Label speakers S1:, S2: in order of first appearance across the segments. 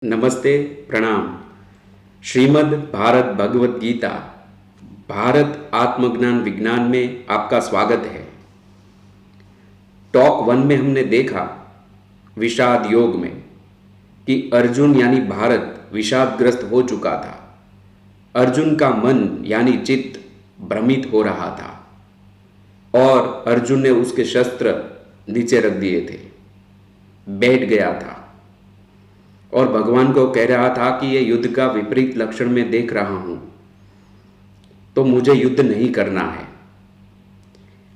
S1: नमस्ते, प्रणाम। श्रीमद् भारत भगवत गीता भारत आत्मज्ञान विज्ञान में आपका स्वागत है। टॉक 1 में हमने देखा विषाद योग में कि अर्जुन यानी भारत विषादग्रस्त हो चुका था। अर्जुन का मन यानी चित्त भ्रमित हो रहा था और अर्जुन ने उसके शस्त्र नीचे रख दिए थे, बैठ गया था और भगवान को कह रहा था कि ये युद्ध का विपरीत लक्षण मैं देख रहा हूं, तो मुझे युद्ध नहीं करना है।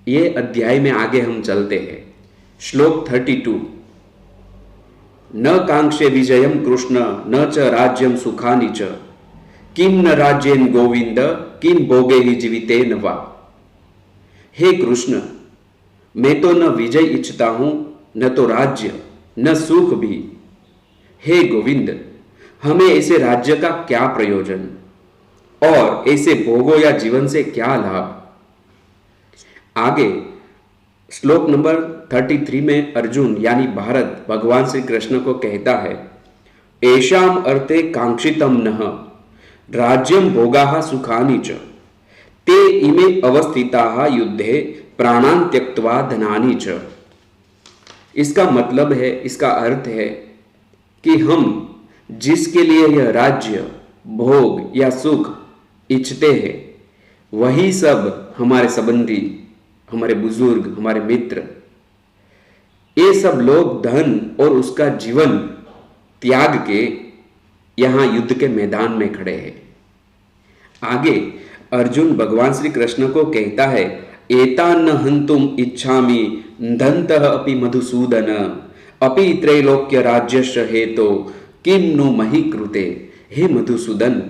S1: ये अध्याय में आगे हम चलते हैं। श्लोक 32। न कांक्षे विजयम कृष्ण न च राज्यम सुखानि च किम न राज्येन गोविंद किम भोगे ही जीवितेन वा। हे कृष्ण, मैं तो न विजय इच्छता हूं, न तो राज्य, न सुख भी। हे गोविंद, हमें ऐसे राज्य का क्या प्रयोजन और ऐसे भोगों या जीवन से क्या लाभ। आगे श्लोक नंबर 33 में अर्जुन यानी भारत भगवान श्री कृष्ण को कहता है, एषाम अर्थे कांक्षितम नः राज्यम भोगाः सुखानि च ते इमे अवस्थिताः युद्धे प्राणान् त्यक्त्वा धनानि च। इसका मतलब है, इसका अर्थ है कि हम जिसके लिए यह राज्य, भोग या सुख इच्छते हैं, वही सब हमारे संबंधी, हमारे बुजुर्ग, हमारे मित्र, ये सब लोग धन और उसका जीवन त्याग के यहां युद्ध के मैदान में खड़े हैं। आगे अर्जुन भगवान श्री कृष्ण को कहता है, एतान्न हन्तुम इच्छामि दन्तः अपि मधुसूदन अपि त्रैलोक्य राज्यस्य हेतो किम नु मही कृते। हे मधुसूदन,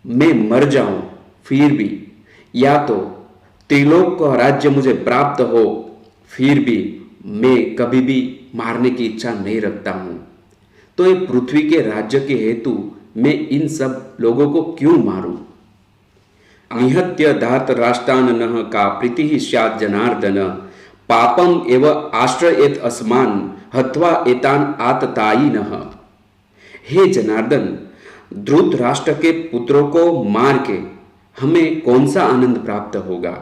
S1: मैं मर जाऊं फिर भी, या तो त्रिलोक का राज्य मुझे प्राप्त हो, फिर भी मैं कभी भी मारने की इच्छा नहीं रखता हूं। तो ये पृथ्वी के राज्य के हेतु मैं इन सब लोगों को क्यों मारूं। निहत्य धात राष्ट्रान नः का प्रीति ही स्यात् जनार्दन पापम एव आश्रयेत अस्मान हत्वा एतान आततायी नः। हे जनार्दन, ध्रुत राष्ट्र के पुत्रों को मार के हमें कौन सा आनंद प्राप्त होगा।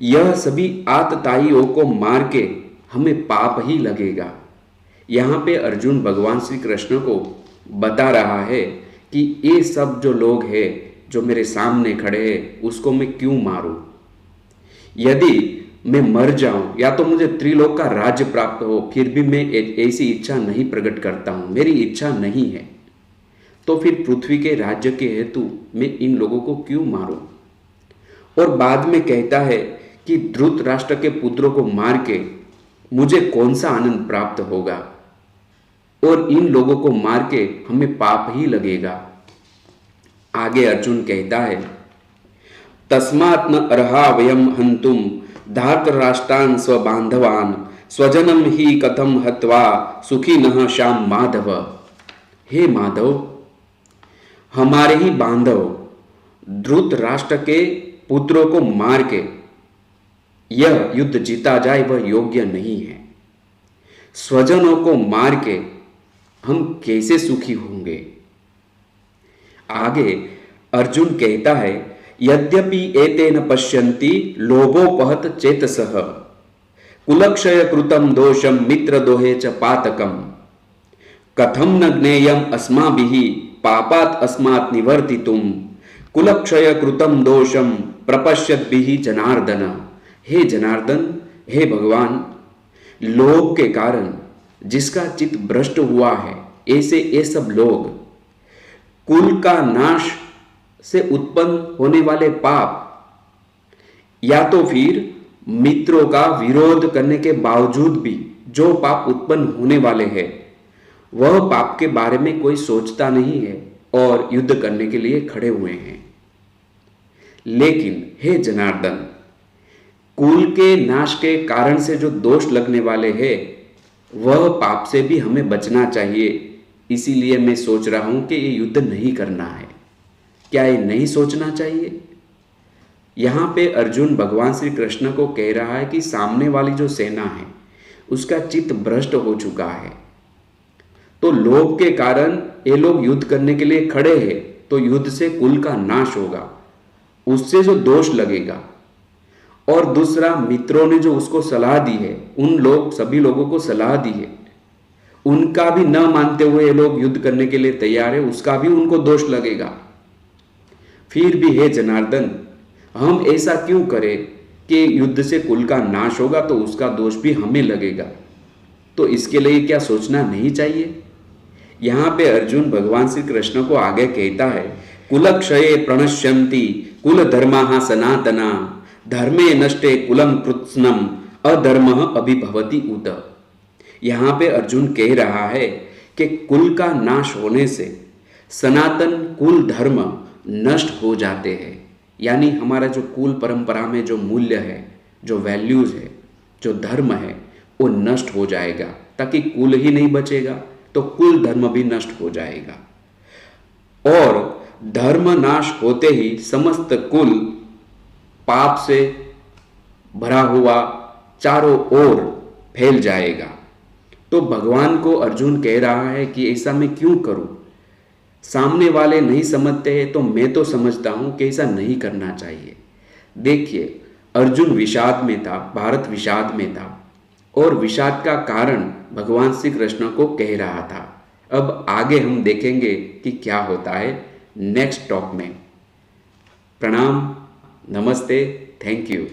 S1: यह सभी आतताइयों को मार के हमें पाप ही लगेगा। यहाँ पे अर्जुन भगवान श्री कृष्ण को बता रहा है कि ये सब जो लोग हैं जो मेरे सामने खड़े हैं, उसको मैं क्यों मारूं। यदि मैं मर जाऊं या तो मुझे त्रिलोक का राज्य प्राप्त हो, फिर भी मैं ऐसी इच्छा नहीं प्रकट करता हूं, मेरी इच्छा नहीं है, तो फिर पृथ्वी के राज्य के हेतु मैं इन लोगों को क्यों मारूं। और बाद में कहता है कि ध्रुत राष्ट्र के पुत्रों को मार के मुझे कौन सा आनंद प्राप्त होगा और इन लोगों को मार के हमें पाप ही लगेगा। आगे अर्जुन कहता है, तस्मात् न अर्हा वयम हंतुम धार्तराष्ट्रान् स्वबान्धवान् स्वजनम ही कथम हत्वा सुखी नः श्याम माधव। हे माधव, हमारे ही बांधव ध्रुत राष्ट्र के पुत्रों को मार के यह युद्ध जीता जाए वह योग्य नहीं है। स्वजनों को मार के हम कैसे सुखी होंगे। आगे अर्जुन कहता है, यद्यपि एतेन पश्यन्ति लोभोपहत चेतसः कुलक्षय कृतं दोषं मित्रदोहे च पातकम् कथं न ज्ञेयम् अस्माभिः पापात् अस्मात् निवर्तितुं कुलक्षय कृतं दोषं प्रपश्यद्भिः जनार्दन। हे जनार्दन, हे भगवान, लोभ के कारण जिसका चित्त भ्रष्ट हुआ है, ऐसे ये सब लोग कुल का नाश से उत्पन्न होने वाले पाप या तो फिर मित्रों का विरोध करने के बावजूद भी जो पाप उत्पन्न होने वाले हैं, वह पाप के बारे में कोई सोचता नहीं है और युद्ध करने के लिए खड़े हुए हैं। लेकिन हे जनार्दन, कुल के नाश के कारण से जो दोष लगने वाले हैं, वह पाप से भी हमें बचना चाहिए। इसीलिए मैं सोच रहा हूं कि ये युद्ध नहीं करना है। क्या ये नहीं सोचना चाहिए। यहां पे अर्जुन भगवान श्री कृष्ण को कह रहा है कि सामने वाली जो सेना है उसका चित्त भ्रष्ट हो चुका है, तो तो लोभ के कारण ये लोग युद्ध करने के लिए खड़े हैं, तो युद्ध से कुल का नाश होगा, उससे जो दोष लगेगा। और दूसरा, मित्रों ने जो उसको सलाह दी है, उन लोग सभी लोगों को सलाह दी है, उनका भी न मानते हुए ये लोग युद्ध करने के लिए तैयार है, उसका भी उनको दोष लगेगा। फिर भी हे जनार्दन, हम ऐसा क्यों करें कि युद्ध से कुल का नाश होगा तो उसका दोष भी हमें लगेगा? तो इसके लिए क्या सोचना नहीं चाहिए? यहाँ पे अर्जुन भगवान श्री कृष्ण को आगे कहता है, कुलक्षये प्रणश्यन्ति कुल धर्मा सनातना धर्मे नष्टे कुलम कृत्स्नम अधर्म अभिभवति उत। यहाँ पे अर्जुन कह रहा है कि कुल का नाश होने से सनातन कुल धर्म नष्ट हो जाते हैं, यानी हमारा जो कुल परंपरा में जो मूल्य है, जो वैल्यूज है, जो धर्म है, वो नष्ट हो जाएगा। ताकि कुल ही नहीं बचेगा तो कुल धर्म भी नष्ट हो जाएगा, और धर्म नाश होते ही समस्त कुल पाप से भरा हुआ चारों ओर फैल जाएगा। तो भगवान को अर्जुन कह रहा है कि ऐसा मैं क्यों करूं? सामने वाले नहीं समझते हैं तो मैं तो समझता हूं कि ऐसा नहीं करना चाहिए। देखिए, अर्जुन विषाद में था, भारत विषाद में था, और विषाद का कारण भगवान श्री कृष्ण को कह रहा था। अब आगे हम देखेंगे कि क्या होता है नेक्स्ट टॉक में। प्रणाम, नमस्ते, थैंक यू।